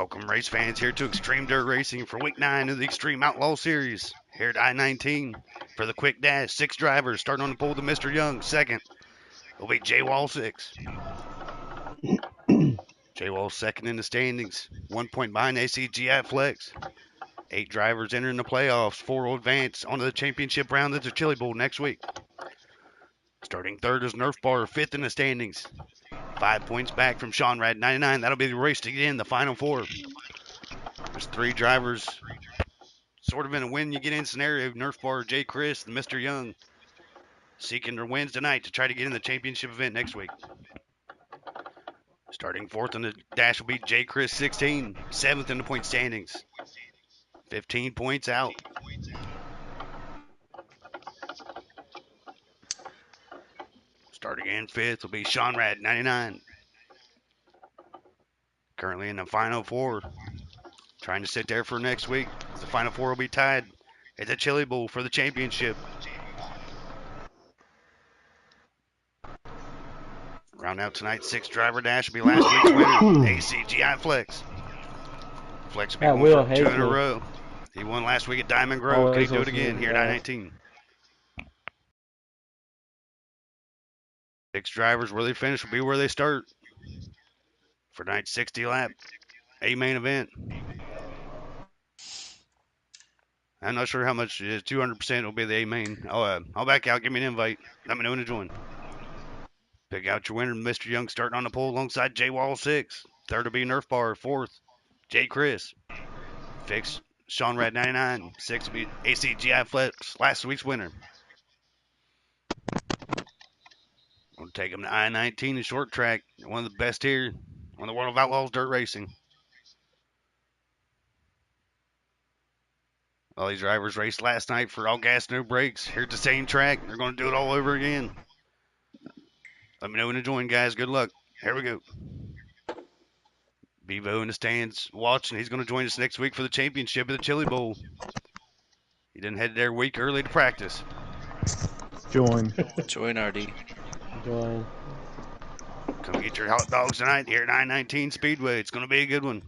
Welcome race fans here to Xtreme Dirt Racing for week 9 of the Xtreme Outlaw Series. Here at I-19 for the quick dash. 6 drivers starting on the pole to Mr. Young. Second will be J-Wall 6. J-Wall second in the standings. 1 point behind ACGI Flex. 8 drivers entering the playoffs. 4 will advance onto the championship round of the Chili Bowl next week. Starting third is Nerf Bar, 5th in the standings. 5 points back from Sean Rad 99. That'll be the race to get in the final 4. There's 3 drivers sort of in a win you get in scenario. Nerf Bar, Jay Chris, and Mr. Young seeking their wins tonight to try to get in the championship event next week. Starting 4th in the dash will be Jay Chris 16, 7th in the point standings. 15 points out. Starting in 5th will be Sean Rad 99. Currently in the final 4. Trying to sit there for next week. The final 4 will be tied at the Chili Bowl for the championship. Round out tonight's 6 driver dash will be last week's winner, ACGI Flex. Flex will be one for 2 in a row. He won last week at Diamond Grove. Can he do it again here at I-19? 6 drivers, where they finish will be where they start for tonight's 60 lap A main event. I'm not sure how much it is. 200% will be the A main. I'll back out. Give me an invite. Let me know when to join. Pick out your winner, Mr. Young, starting on the pole alongside J Wall 6. Third will be Nerf Bar. 4th, Jay Chris. 5th, Sean Rad 99. 6th will be ACGI Flex, last week's winner. We'll take him to I-19 and short track. One of the best here on the world of Outlaws Dirt Racing. All these drivers raced last night for all gas, no brakes. Here at the same track. They're going to do it all over again. Let me know when to join, guys. Good luck. Here we go. Bevo in the stands watching. He's going to join us next week for the championship of the Chili Bowl. He didn't head there a week early to practice. Join. Join, RD. Join. Come get your hot dogs tonight here at I-19 Speedway. It's going to be a good one.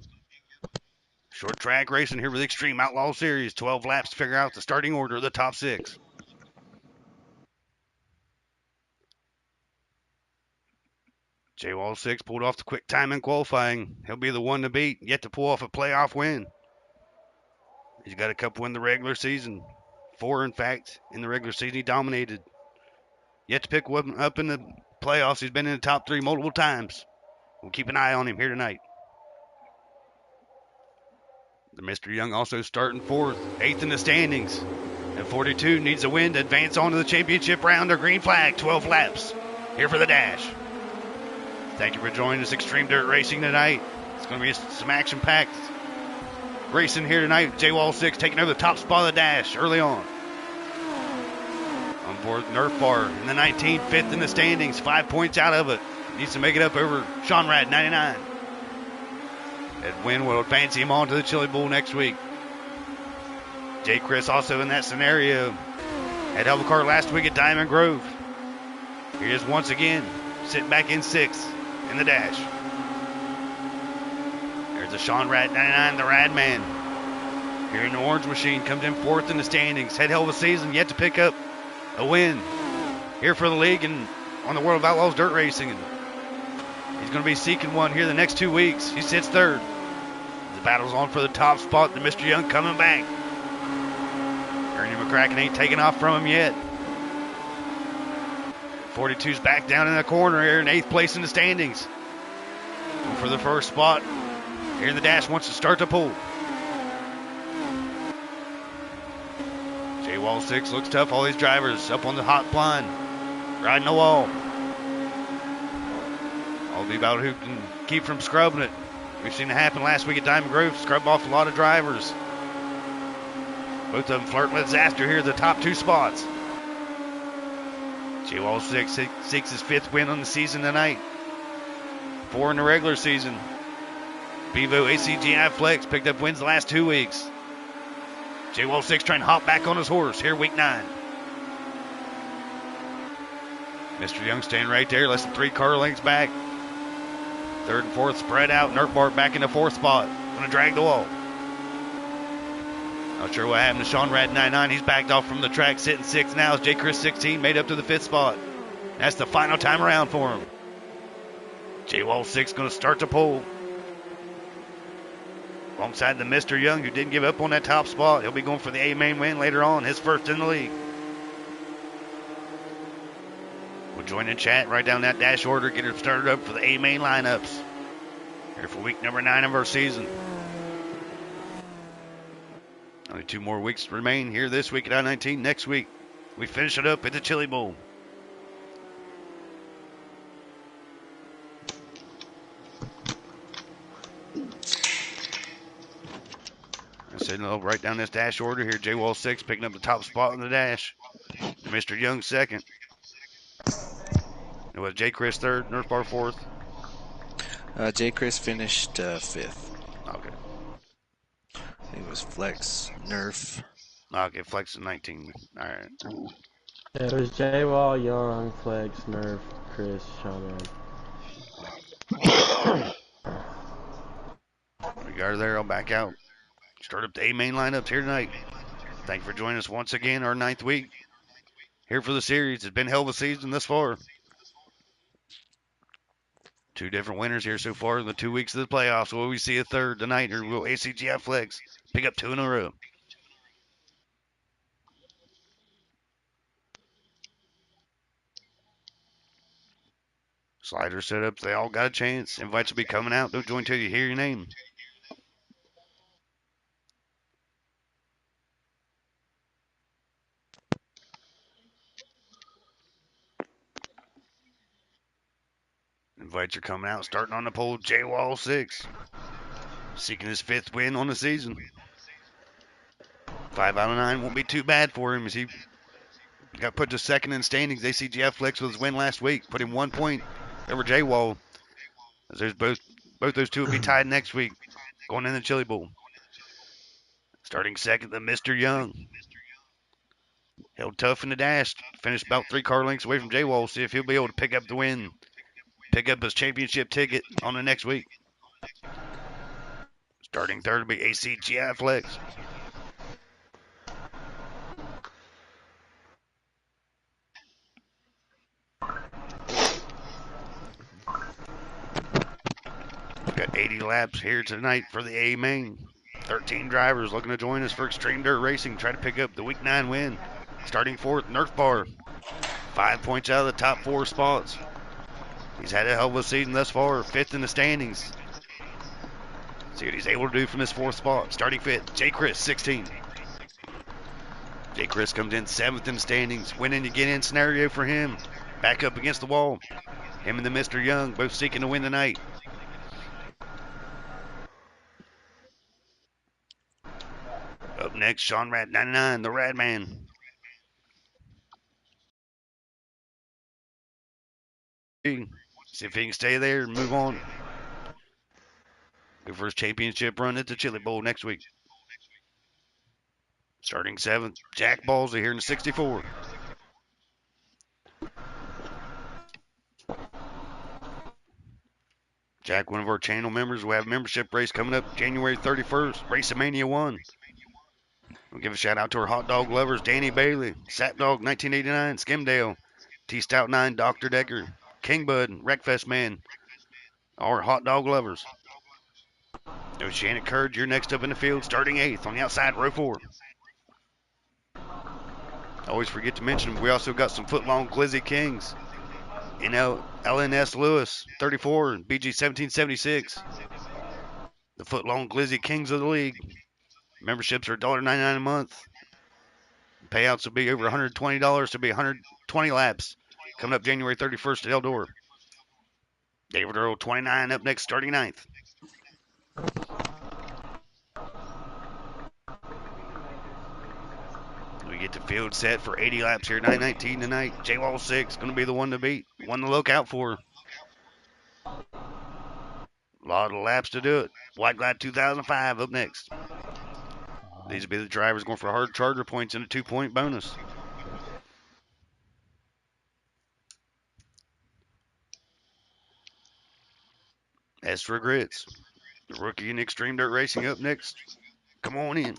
Short track racing here with the Xtreme Outlaw Series. 12 laps to figure out the starting order of the top 6. J-Wall 6 pulled off the quick time in qualifying. He'll be the one to beat, yet to pull off a playoff win. He's got a couple in the regular season. 4, in fact, in the regular season he dominated. Yet to pick one up in the playoffs. He's been in the top 3 multiple times. We'll keep an eye on him here tonight. The Mr. Young also starting 4th, 8th in the standings. And 42 needs a win to advance on to the championship round or green flag. 12 laps here for the dash. Thank you for joining us, Xtreme Dirt Racing tonight. It's going to be some action-packed racing here tonight. J-Wall 6 taking over the top spot of the dash early on. On board Nerf Bar in the 19, 5th in the standings, 5 points out of it. Needs to make it up over Sean Rad 99. That win will advance him on to the Chili Bowl next week. Jay Chris also in that scenario. Had held the car last week at Diamond Grove. Here he is once again, sitting back in 6th in the dash. There's a Sean Rad 99, the Rad Man. Here in the orange machine, comes in 4th in the standings. Had hell of a season, yet to pick up a win here for the league and on the World of Outlaws Dirt Racing. And he's going to be seeking one here the next 2 weeks. He sits 3rd. The battle's on for the top spot. The Mr. Young coming back. Ernie McCracken ain't taking off from him yet. 42's back down in the corner here in 8th place in the standings. Going for the first spot. Here in the dash wants to start the pull. J-Wall 6 looks tough. All these drivers up on the hot blind. Riding the wall. All be about who can keep from scrubbing it. We've seen it happen last week at Diamond Grove. Scrubbed off a lot of drivers. Both of them flirting with disaster here at the top 2 spots. J-Wall 6 seeks his 5th win on the season tonight. 4 in the regular season. Bevo ACGI Flex picked up wins the last 2 weeks. J-Wall 6 trying to hop back on his horse here week 9. Mr. Young staying right there, less than 3 car lengths back. 3rd and 4th spread out. Nerf Bar back in the 4th spot. Gonna drag the wall. Not sure what happened to Sean Rad 99. He's backed off from the track, sitting 6th now. As J. Chris 16 made up to the 5th spot. That's the final time around for him. J. Wall 6 gonna start to pull. Alongside the Mr. Young, who didn't give up on that top spot. He'll be going for the A main win later on, his first in the league. We'll join in chat, write down that dash order, get it started up for the A main lineups. Here for week number 9 of our season. Only 2 more weeks remain here this week at I-19. Next week, we finish it up at the Chili Bowl. I said, I'll write down this dash order here. J. Wall 6 picking up the top spot in the dash. Mr. Young 2nd. It was J. Chris 3rd, Nerf Bar 4th. J. Chris finished 5th. Okay. I think it was Flex, Nerf. Okay, Flex is 19. All right. Yeah, it was J Wall, Young, Flex, Nerf, Chris, Sean. We got her there. I'll back out. Start up the A main lineups here tonight. Thank you for joining us once again, our 9th week here for the series. It's been hell of a season thus far. 2 different winners here so far in the 2 weeks of the playoffs. Will we see a third tonight, or will ACGI Flex pick up 2 in a row? Slider setups, they all got a chance. Invites will be coming out. Don't join till you hear your name. Invites are coming out. Starting on the pole, J Wall 6. Seeking his 5th win on the season. 5 out of 9 won't be too bad for him as he got put to 2nd in standings. ACGF Flex with his win last week. Put him 1 point over J Wall. As there's both those two will be tied next week. Going in the Chili Bowl. Starting 2nd, the Mr. Young. Held tough in the dash. Finished about 3 car lengths away from J Wall. See if he'll be able to pick up the win. Pick up his championship ticket on the next week. Starting 3rd will be ACGI Flex. Got 80 laps here tonight for the A main. 13 drivers looking to join us for Xtreme Dirt Racing. Try to pick up the week 9 win. Starting 4th, Nerf Bar. 5 points out of the top 4 spots. He's had a hell of a season thus far. 5th in the standings. See what he's able to do from this 4th spot. Starting 5th, J. Chris 16. J. Chris comes in 7th in the standings. Winning to get in scenario for him. Back up against the wall. Him and the Mr. Young both seeking to win tonight. Up next, Sean Rat 99, the Rad Man. See if he can stay there and move on. Go for his championship run at the Chili Bowl next week. Starting 7th, Jack Ballsy here in the 64. Jack, one of our channel members, will have a membership race coming up January 31st, Racemania 1. We'll give a shout out to our hot dog lovers, Danny Bailey, Sapdog 1989, Skimdale, T-Stout 9, Dr. Decker, King Bud, Wreckfest Man, our hot dog lovers. Oceanic Courage, you're next up in the field, starting 8th on the outside, row 4. Always forget to mention, we also got some foot-long Glizzy Kings. LNS Lewis, 34, BG 1776. The foot-long Glizzy Kings of the league. Memberships are $1.99 a month. Payouts will be over $120 to be 120 laps. Coming up January 31st at Eldor. David Earl, 29, up next, starting 9th. We get the field set for 80 laps here, 919 tonight. J Wall 6 going to be the one to beat, one to look out for. A lot of laps to do it. White Glide 2005 up next. These will be the drivers going for hard charger points and a 2-point bonus. S for Grits. The rookie in Xtreme Dirt Racing up next. Come on in.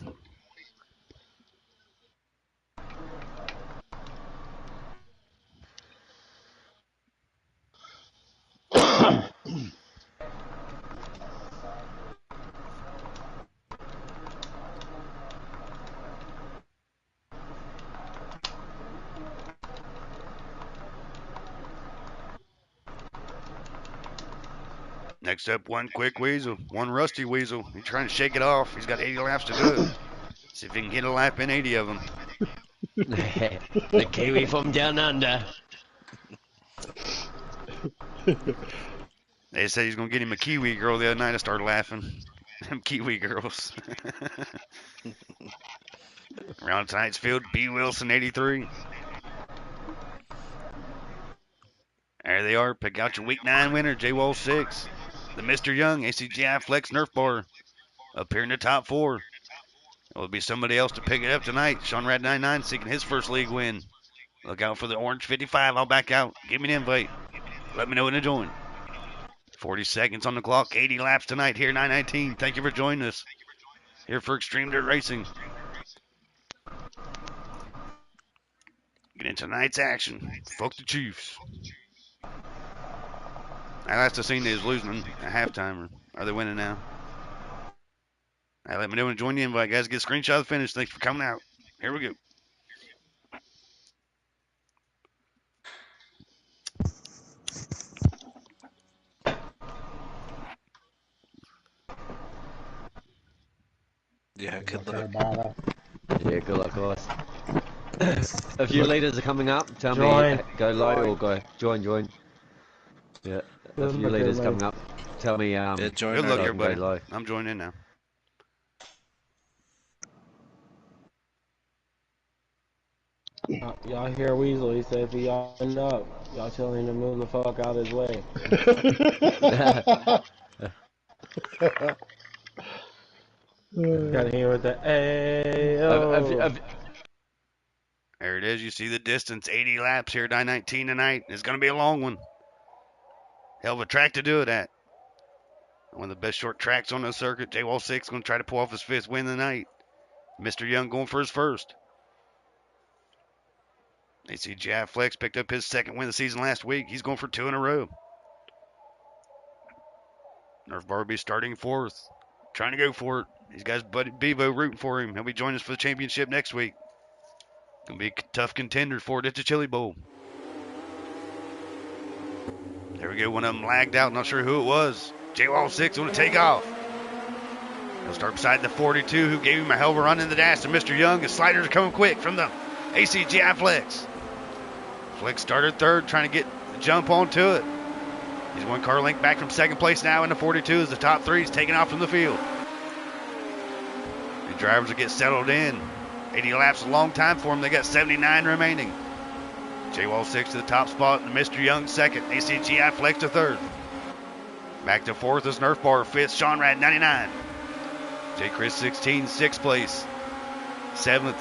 Next up, one quick weasel, one rusty weasel. He's trying to shake it off. He's got 80 laps to do it. See if he can get a lap in 80 of them. The Kiwi from down under. They said he's going to get him a Kiwi girl the other night. I started laughing. Them Kiwi girls. Around tonight's field, B. Wilson, 83. There they are. Pick out your Week 9 winner, J-Wall 6. The Mr. Young ACGI Flex Nerf Bar up here in the top 4. It will be somebody else to pick it up tonight. Sean Rad 99 seeking his first league win. Look out for the orange 55. I'll back out. Give me an invite. Let me know when to join. 40 seconds on the clock. 80 laps tonight here in I-19. Thank you for joining us here for Xtreme Dirt Racing. Get into tonight's action. Fuck the Chiefs. I last I seen they was losing at halftime. Are they winning now? Let me know when to join the invite, guys. Get a screenshot of the finish. Thanks for coming out. Here we go. Yeah, good luck. Yeah, good luck, guys. A few leaders are coming up. Tell Join. me, go low or go. Join. Yeah, a few leaders coming up. Tell me, Yeah, join Good or luck, not. everybody. Go low. I'm joining in now. Y'all hear Weasel? He said if he y'all up, y'all tell him to move the fuck out his way. Got him with the Ayo. There it is. You see the distance. 80 laps here at I-19 tonight. It's going to be a long one. Hell of a track to do it at. One of the best short tracks on the circuit. J-Wall 6 going to try to pull off his 5th win of the night. Mr. Young going for his first. ACGI Flex picked up his 2nd win of the season last week. He's going for 2 in a row. Nerf Barbie starting 4th. Trying to go for it. These guys, Buddy Bevo, rooting for him. He'll be joining us for the championship next week. Going to be a tough contender for it at the Chili Bowl. There we go. One of them lagged out. Not sure who it was. J-Wall 6 going to take off. He'll start beside the 42 who gave him a hell of a run in the dash to Mr. Young. His sliders are coming quick from the ACGI Flex. Flex started 3rd, trying to get the jump onto it. He's 1 car length back from 2nd place now in the 42 as the top 3 is taking off from the field. The drivers will get settled in. 80 laps is a long time for them. They got 79 remaining. J-Wall 6 to the top spot and Mr. Young 2nd. ACGI Flex to 3rd. Back to 4th is Nerf Bar. 5th, Sean Rad 99. J. Chris 16, 6th place. 7th.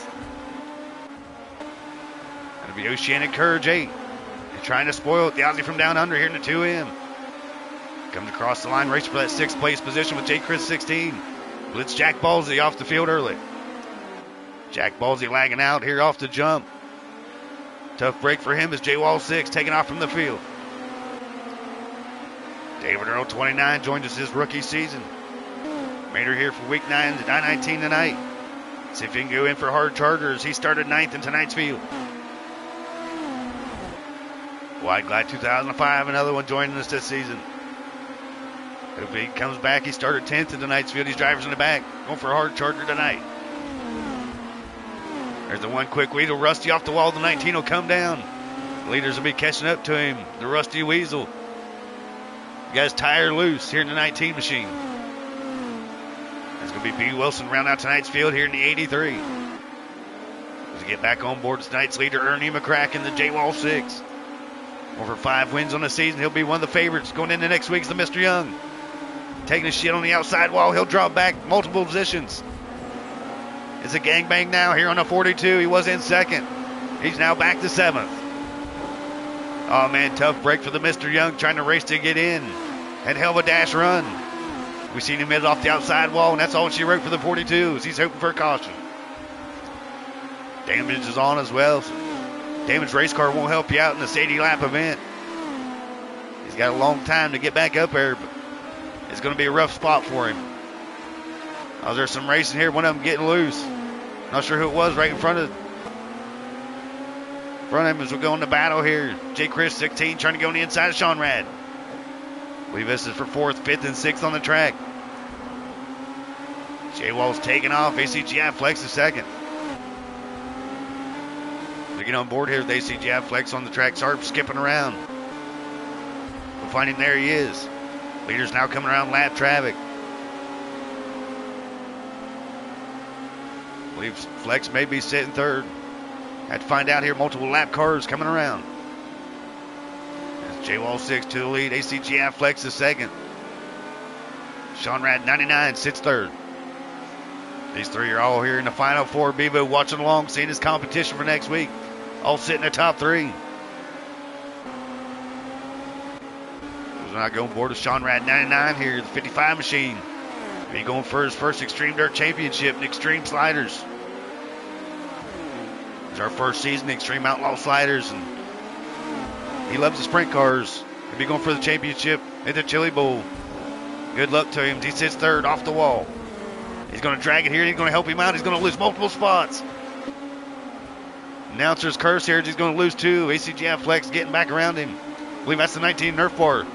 That'll be Oceanic Courage 8. They're trying to spoil it. The Aussie from down under here in the 2M. Comes across the line, race for that 6th place position with J. Chris 16. Blitz Jack Ballsy off the field early. Jack Ballsy lagging out here off the jump. Tough break for him as J-Wall 6 taking off from the field. David Earl 29 joined us his rookie season. Made her here for week 9 to I-19 tonight. See if he can go in for hard chargers. He started 9th in tonight's field. Wide Glide 2005, another one joining us this season. If he comes back, he started 10th in tonight's field. He's drivers in the back, going for a hard charger tonight. There's the one quick weasel, Rusty off the wall. The 19 will come down. Leaders will be catching up to him. The Rusty Weasel. You guys tire loose here in the 19 machine. It's going to be B. Wilson round out tonight's field here in the 83. As we get back on board, tonight's leader, Ernie McCracken, the J-Wall 6. Over 5 wins on the season. He'll be one of the favorites. Going into next week's the Mr. Young. Taking a shit on the outside wall. He'll drop back multiple positions. It's a gangbang now here on the 42. He was in 2nd. He's now back to 7th. Oh, man, tough break for the Mr. Young trying to race to get in. Had hell of a dash run. We seen him hit it off the outside wall, and that's all she wrote for the 42s. He's hoping for a caution. Damage is on as well. Damaged race car won't help you out in this 80-lap event. He's got a long time to get back up there, but it's going to be a rough spot for him. Oh, there's some racing here. One of them getting loose. Not sure who it was right in front of him as we go into battle here. J. Chris, 16, trying to go on the inside of Sean Rad. We this is for 4th, 5th, and 6th on the track. J. Wall's taking off. ACGI Flex is 2nd. To get on board here with ACGI Flex on the track. Sarp skipping around. We'll find him. There he is. Leaders now coming around lap traffic. I believe Flex may be sitting 3rd. Had to find out here. Multiple lap cars coming around. J. Wall 6 to the lead. ACGI Flex is 2nd. Sean Rad 99 sits 3rd. These 3 are all here in the final 4. Bevo watching along, seeing his competition for next week. All sitting in the top 3. We're not going board with Sean Rad 99 here, the 55 machine. He's going for his first Xtreme Dirt Championship in Xtreme Sliders. It's our first season Xtreme Outlaw Sliders, and he loves the sprint cars. He'll be going for the championship at the Chili Bowl. Good luck to him. He sits 3rd off the wall. He's going to drag it here. He's going to help him out. He's going to lose multiple spots. Announcer's curse here. He's going to lose 2. ACGI Flex getting back around him. I believe that's the 19 Nerf bar.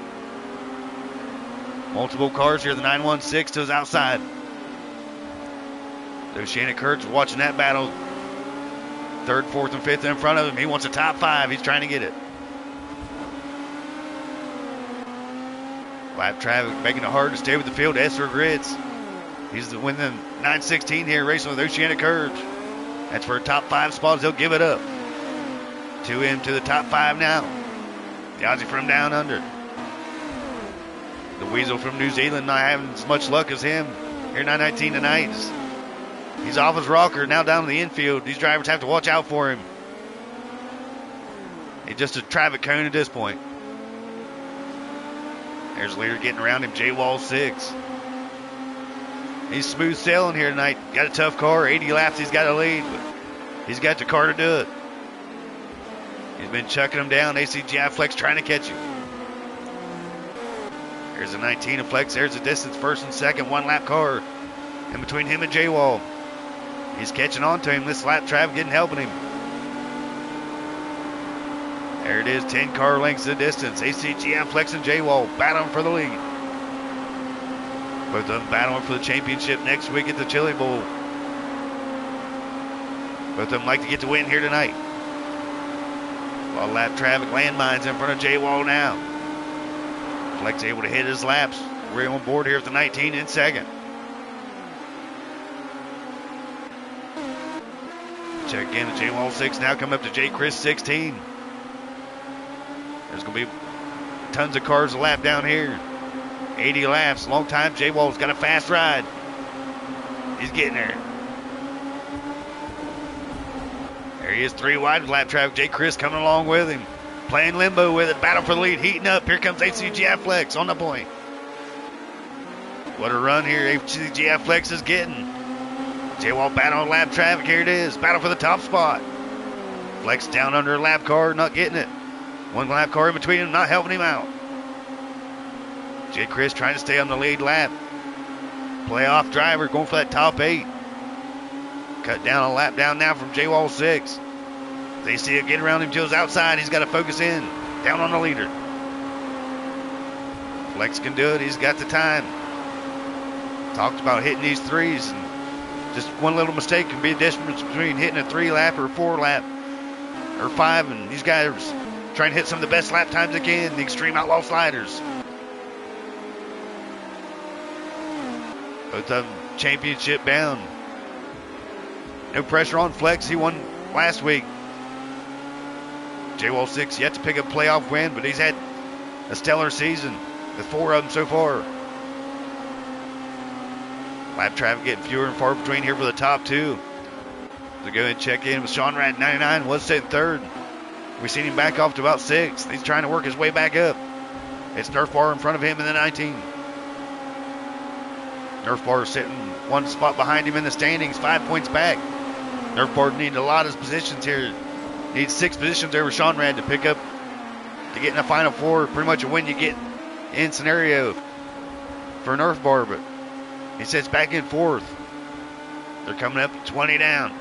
Multiple cars here. The 916 to his outside. So Shannon Kurtz watching that battle. 3rd, 4th, and 5th in front of him. He wants a top 5. He's trying to get it. Lap traffic making it hard to stay with the field. Esther Grits. He's the winning 916 here, racing with Oceana Courage. That's for a top 5 spot. He'll give it up. 2M to the top 5 now. The Aussie from down under. The Weasel from New Zealand not having as much luck as him here 919 tonight. He's off his rocker, now down in the infield. These drivers have to watch out for him. He's just a traffic cone at this point. There's the leader getting around him, J. Wall 6. He's smooth sailing here tonight. Got a tough car, 80 laps he's got to lead, but he's got the car to do it. He's been chucking him down. ACGI Flex trying to catch him. There's a 19 of Flex. There's the distance, 1st and 2nd, 1 lap car in between him and J. Wall. He's catching on to him. This lap traffic isn't helping him. There it is, 10 car lengths of distance. ACGI Flex and J. Wall battling for the lead. Both of them battling for the championship next week at the Chili Bowl. Both of them like to get the win here tonight. A lot of lap traffic, landmines in front of J. Wall now. Flex able to hit his laps. We're on board here with the 19 in 2nd. Check in at J. Wall 6 now, coming up to J. Chris 16. There's going to be tons of cars a lap down here. 80 laps, long time. J. Wall's got a fast ride. He's getting there. There he is, 3 wide with lap traffic. J. Chris coming along with him. Playing limbo with it. Battle for the lead, heating up. Here comes ACGI Flex on the point. What a run here ACGI Flex is getting. J. Wall battle on lap traffic. Here it is. Battle for the top spot. Flex down under a lap car, not getting it. 1 lap car in between him, not helping him out. J. Chris trying to stay on the lead lap. Playoff driver going for that top 8. Cut down a lap down now from J. Wall 6. They see it get around him to his outside. He's got to focus in. Down on the leader. Flex can do it. He's got the time. Talked about hitting these 3s. And just one little mistake can be the difference between hitting a 3-lap or a 4-lap or 5. And these guys are trying to hit some of the best lap times they can. The Xtreme Outlaw Sliders. Both of them championship bound. No pressure on Flex. He won last week. J. Wall 6 yet to pick up a playoff win, but he's had a stellar season. The 4 of them so far. Lap traffic getting fewer and far between here for the top 2. So go and check in with Sean Rad 99. Was sitting 3rd. We've seen him back off to about 6th. He's trying to work his way back up. It's Nerf bar in front of him in the 19. Nerf Bar sitting one spot behind him in the standings, 5 points back. Nerf Bar needs a lot of positions here. Needs 6 positions over Sean Rad to pick up, to get in the Final Four. Pretty much a win you get in scenario for Nerf Bar, but he sits back in 4th. They're coming up 20 down.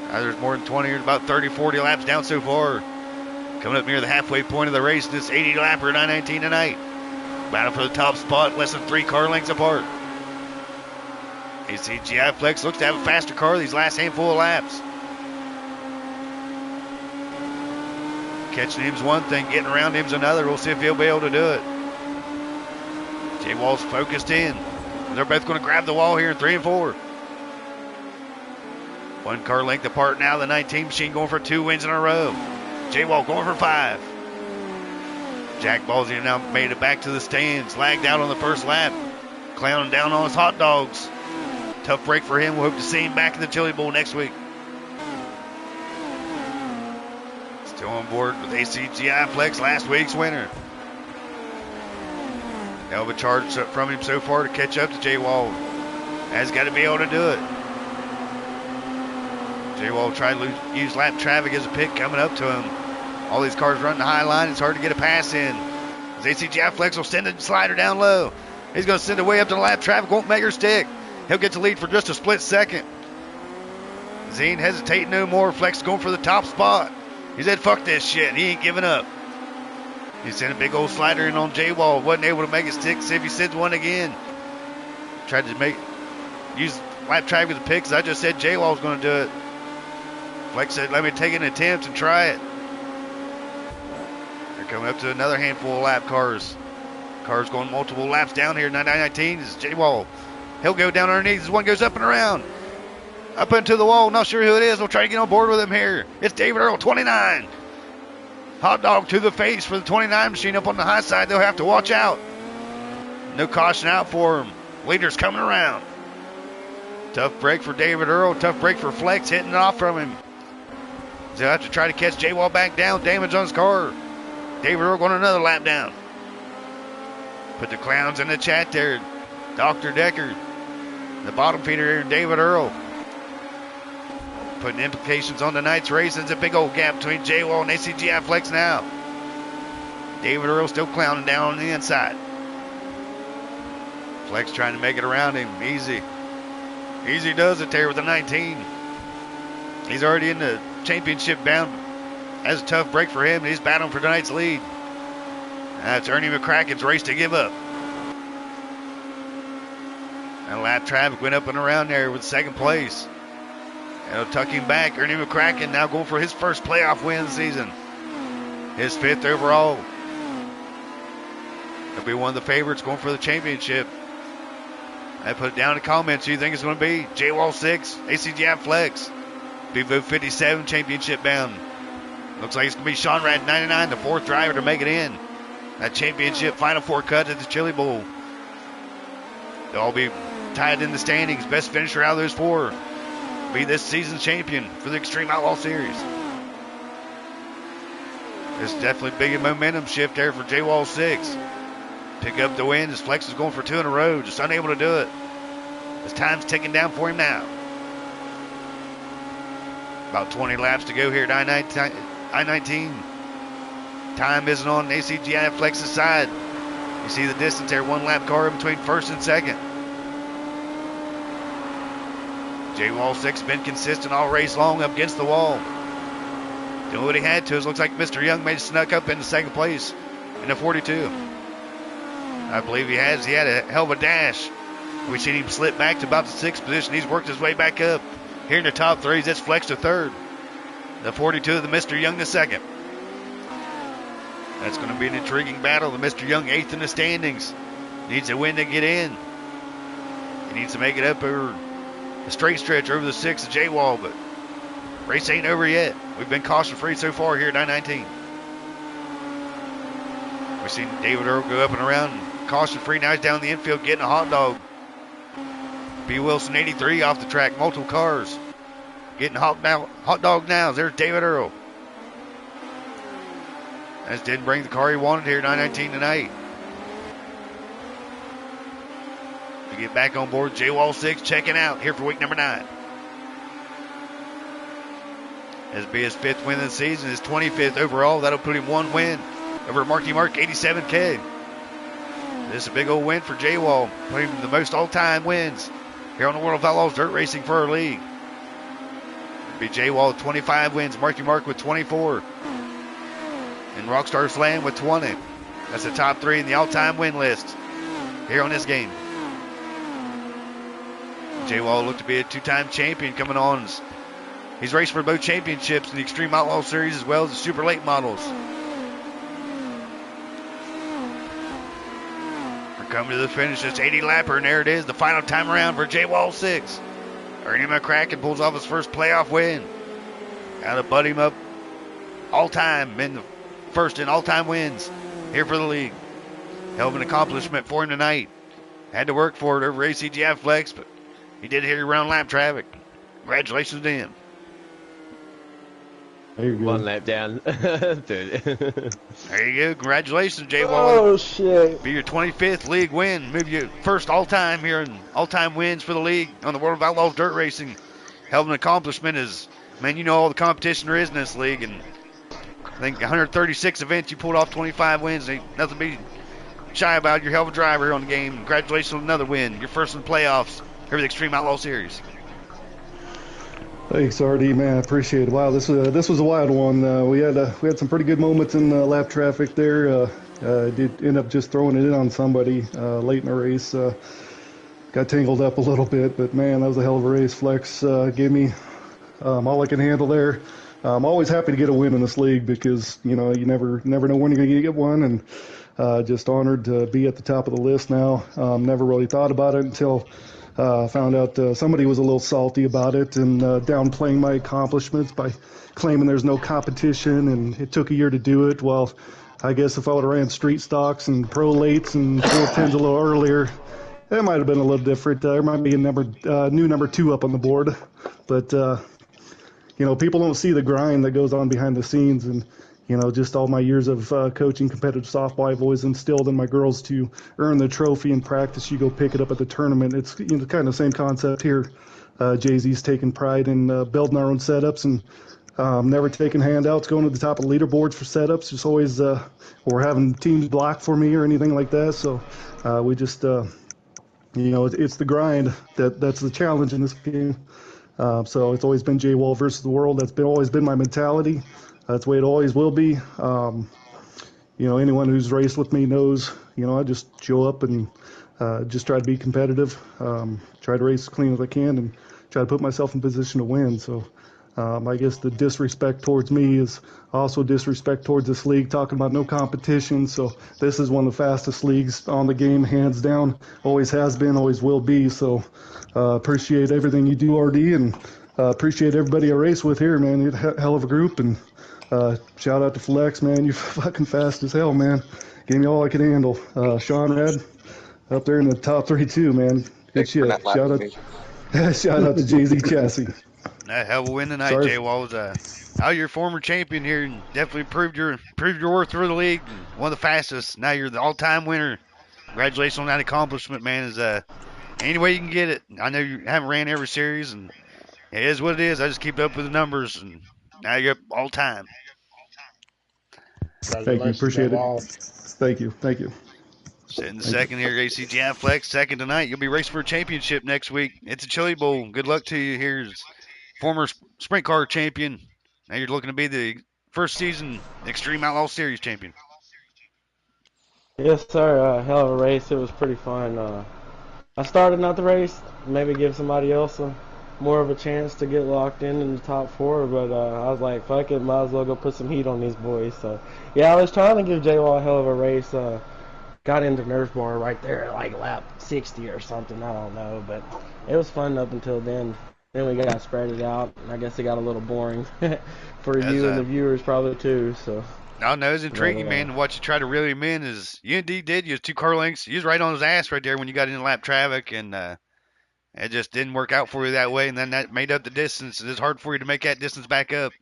Now there's more than 20, there's about 30, 40 laps down so far. Coming up near the halfway point of the race, this 80 lapper at I-19 tonight. Battle for the top spot, less than 3 car lengths apart. ACGI Flex looks to have a faster car these last handful of laps. Catching him's one thing, getting around him's another. We'll see if he'll be able to do it. J Wall's focused in. They're both going to grab the wall here in 3 and 4. 1 car length apart now. The 19 machine going for 2 wins in a row. J Wall going for 5. Jack Ballsy now made it back to the stands. Lagged out on the first lap. Clowning down on his hot dogs. Tough break for him. We'll hope to see him back in the Chili Bowl next week. Still on board with ACGI Flex, last week's winner. Hell of a charge from him so far to catch up to J Wall. Has got to be able to do it. J Wall tried to use lap traffic as a pick coming up to him. All these cars running the high line. It's hard to get a pass in. As ACGI Flex will send the slider down low. He's going to send it way up to the lap traffic. Won't make her stick. He'll get the lead for just a split second. Zane hesitating no more. Flex going for the top spot. He said, fuck this shit. He ain't giving up. He sent a big old slider in on J Wall. Wasn't able to make it stick. See if he sends one again. Tried to use lap traffic as a pick because I just said J Wall was going to do it. Flex said, let me take an attempt and try it. They're coming up to another handful of lap cars. Cars going multiple laps down here. 919 is J Wall. He'll go down underneath. This one goes up and around. Up into the wall. Not sure who it is. We'll try to get on board with him here. It's David Earl, 29. Hot dog to the face for the 29 machine up on the high side. They'll have to watch out. No caution out for him. Leader's coming around. Tough break for David Earl. Tough break for Flex, hitting it off from him. They'll have to try to catch J Wall back down. Damage on his car. David Earl going another lap down. Put the clowns in the chat there. Dr. Decker. The bottom feeder here, David Earl. Putting implications on tonight's race. There's a big old gap between J Wall and ACGI Flex now. David Earl still clowning down on the inside. Flex trying to make it around him. Easy. Easy does it there with the 19. He's already in the championship bound. That's a tough break for him. He's battling for tonight's lead. That's Ernie McCracken's race to give up. And lap traffic went up and around there with second place. It'll tuck him back. Ernie McCracken now going for his first playoff win of the season. His 5th overall. He'll be one of the favorites going for the championship. I put it down in the comments who you think it's going to be. J Wall 6, ACGI Flex. Bevo 57 championship bound. Looks like it's going to be Sean Rad 99, the 4th driver to make it in. That championship Final Four cut at the Chili Bowl. They'll all be tied in the standings. Best finisher out of those 4 will be this season's champion for the Xtreme Outlaw Series. It's definitely big momentum shift there for J Wall 6. Pick up the win as Flex is going for 2 in a row. Just unable to do it. As time's ticking down for him now. About 20 laps to go here at I-19. Time isn't on ACGI Flex's side. You see the distance there, 1 lap car in between 1st and 2nd. J Wall 6 been consistent all race long up against the wall. Doing what he had to. It looks like Mr. Young may have snuck up into 2nd place in the 42. I believe he has. He had a hell of a dash. We've seen him slip back to about the 6th position. He's worked his way back up. Here in the top 3s, that's Flex to 3rd. The 42 of the Mr. Young to 2nd. That's going to be an intriguing battle. The Mr. Young 8th in the standings. Needs a win to get in. He needs to make it up over a straight stretch over the 6th of J Wall, but race ain't over yet. We've been caution free so far here at I-19. We've seen David Earl go up and around caution free. Now he's down the infield getting a hot dog. B. Wilson 83 off the track, multiple cars. Getting hot dog now. There's David Earl. That didn't bring the car he wanted here at I-19 tonight. get back on board. J-Wall 6 checking out here for week number 9. This will be his 5th win of the season, his 25th overall. That'll put him 1 win over Marky Mark 87K. This is a big old win for J-Wall, putting him the most all-time wins here on the World of Outlaws Dirt Racing for our league. It'll be J-Wall with 25 wins, Marky Mark with 24, and Rockstar Slam with 20. That's the top 3 in the all-time win list here on this game. J-Wall looked to be a 2-time champion coming on. He's raced for both championships in the Xtreme Outlaw Series as well as the Super Late models. We're coming to the finish. It's 80 lapper, and there it is, the final time around for J-Wall 6. Ernie McCracken pulls off his first playoff win. Got to butt him up all-time, in the first in all-time wins here for the league. Hell of an accomplishment for him tonight. Had to work for it over ACGI Flex, but he did hit around lap traffic. Congratulations to him. There you go. 1 lap down. There you go. Congratulations, J-Wall. Oh, shit. Be your 25th league win. Move you first all-time here in all-time wins for the league on the World of Outlaws Dirt Racing. Hell of an accomplishment is, man, you know all the competition there is in this league. And I think 136 events, you pulled off 25 wins. Ain't nothing to be shy about. You're a hell of a driver here on the game. Congratulations on another win. Your first in the playoffs here with the Xtreme Outlaw Series. Thanks, RD, man. I appreciate it. Wow, this was a wild one. We had some pretty good moments in lap traffic there. Did end up just throwing it in on somebody late in the race. Got tangled up a little bit, but man, that was a hell of a race. Flex gave me all I can handle there. I'm always happy to get a win in this league because you never know when you're gonna get one, and just honored to be at the top of the list now. Never really thought about it until. Found out somebody was a little salty about it and downplaying my accomplishments by claiming there's no competition and it took a year to do it. Well, I guess if I would have ran street stocks and pro lates and 410s a little earlier, it might have been a little different. There might be a new number 2 up on the board. But, people don't see the grind that goes on behind the scenes. And, just all my years of coaching competitive softball, I've always instilled in my girls to earn the trophy in practice. You go pick it up at the tournament. It's kind of the same concept here. Jay-Z's taking pride in building our own setups and never taking handouts, going to the top of the leaderboards for setups. Just always or having teams block for me or anything like that. So we just, it's the grind that's the challenge in this game. So it's always been J-Wall versus the world. That's always been my mentality. That's the way it always will be. Anyone who's raced with me knows, I just show up and just try to be competitive, try to race as clean as I can, and try to put myself in position to win. So I guess the disrespect towards me is also disrespect towards this league, talking about no competition. So this is one of the fastest leagues on the game, hands down. Always has been, always will be. So appreciate everything you do, RD, and appreciate everybody I race with here, man. You're a hell of a group, and shout out to Flex, man. You're fucking fast as hell, man. Gave me all I could handle. Sean Red, up there in the top 3 too, man. Good shit. Shout out to Jay-Z Chassis. That hell of a win tonight, J-Wall. Now you're a former champion here and definitely proved your worth through the league. One of the fastest. Now you're the all-time winner. Congratulations on that accomplishment, man. Any way you can get it. I know you haven't ran every series, and it is what it is. I just keep up with the numbers, and now you're up all-time. Thank you. Appreciate it. Thank you. Sitting second here, ACGI Flex. Second tonight. You'll be racing for a championship next week. It's a Chili Bowl. Good luck to you. Here's former sprint car champion. Now you're looking to be the first season Xtreme Outlaw Series champion. Yes, sir. Hell of a race. It was pretty fun. I started not the race, maybe give somebody else more of a chance to get locked in the top 4, but I was like, fuck it, might as well go put some heat on these boys. So, yeah, I was trying to give J-Wall a hell of a race. Got into Nerf Bar right there at like lap 60 or something, I don't know, but it was fun up until then. Then we got spread it out, and I guess it got a little boring for you and the viewers probably too. So. No, it was intriguing, man. What you try to reel him in is you indeed did. You was 2 car lengths. You was right on his ass right there when you got into lap traffic, and it just didn't work out for you that way. And then that made up the distance. It's hard for you to make that distance back up.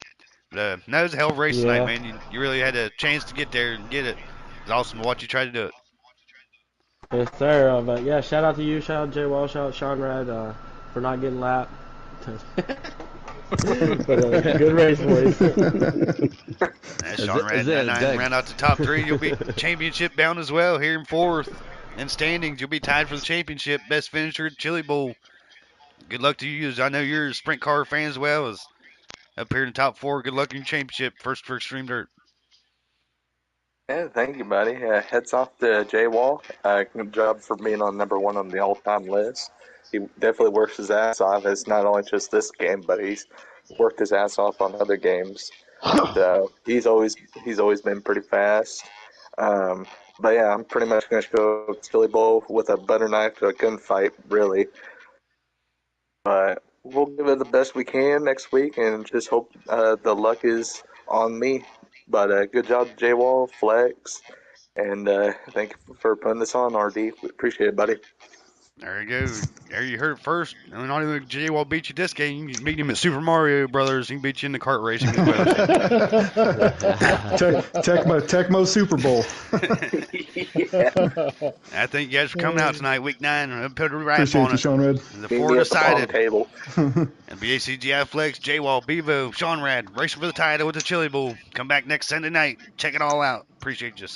But no, it was a hell of a race tonight, man. You really had a chance to get there and get it. It was awesome to watch you try to do it. Yes, sir. But yeah, shout out to you, shout out Jay Wall, shout out Sean Rad for not getting lapped. But good race, boys. That's Sean Rad, 99 round out the top three. You'll be championship bound as well. Here in fourth in standings, you'll be tied for the championship. Best finisher at Chili Bowl. Good luck to you, as I know you're a sprint car fan as well as up here in the top four. Good luck in your championship. First for Xtreme Dirt. Yeah, thank you, buddy. Heads off to Jay Wall. Good job for being on number one on the all-time list. He definitely works his ass off. It's not only just this game, but he's worked his ass off on other games. So he's always been pretty fast. But yeah, I'm pretty much going to go Chili Bowl with a butter knife to a gunfight, really. But we'll give it the best we can next week and just hope the luck is on me. But good job, J Wall, Flex, and thank you for putting this on, RD. We appreciate it, buddy. There you go. There you heard it first. I mean, not even Jay will beat you this game. You can beat him at Super Mario Brothers. He can beat you in the kart racing as well. Tecmo Super Bowl. Yeah. I thank you guys for coming out tonight, week 9. Put a wrap Appreciate on you, it. Sean Red. The four decided. Table. And BACGI Flex, J Wall, Bevo, Sean Rad, racing for the title with the Chili Bowl. Come back next Sunday night. Check it all out. Appreciate you.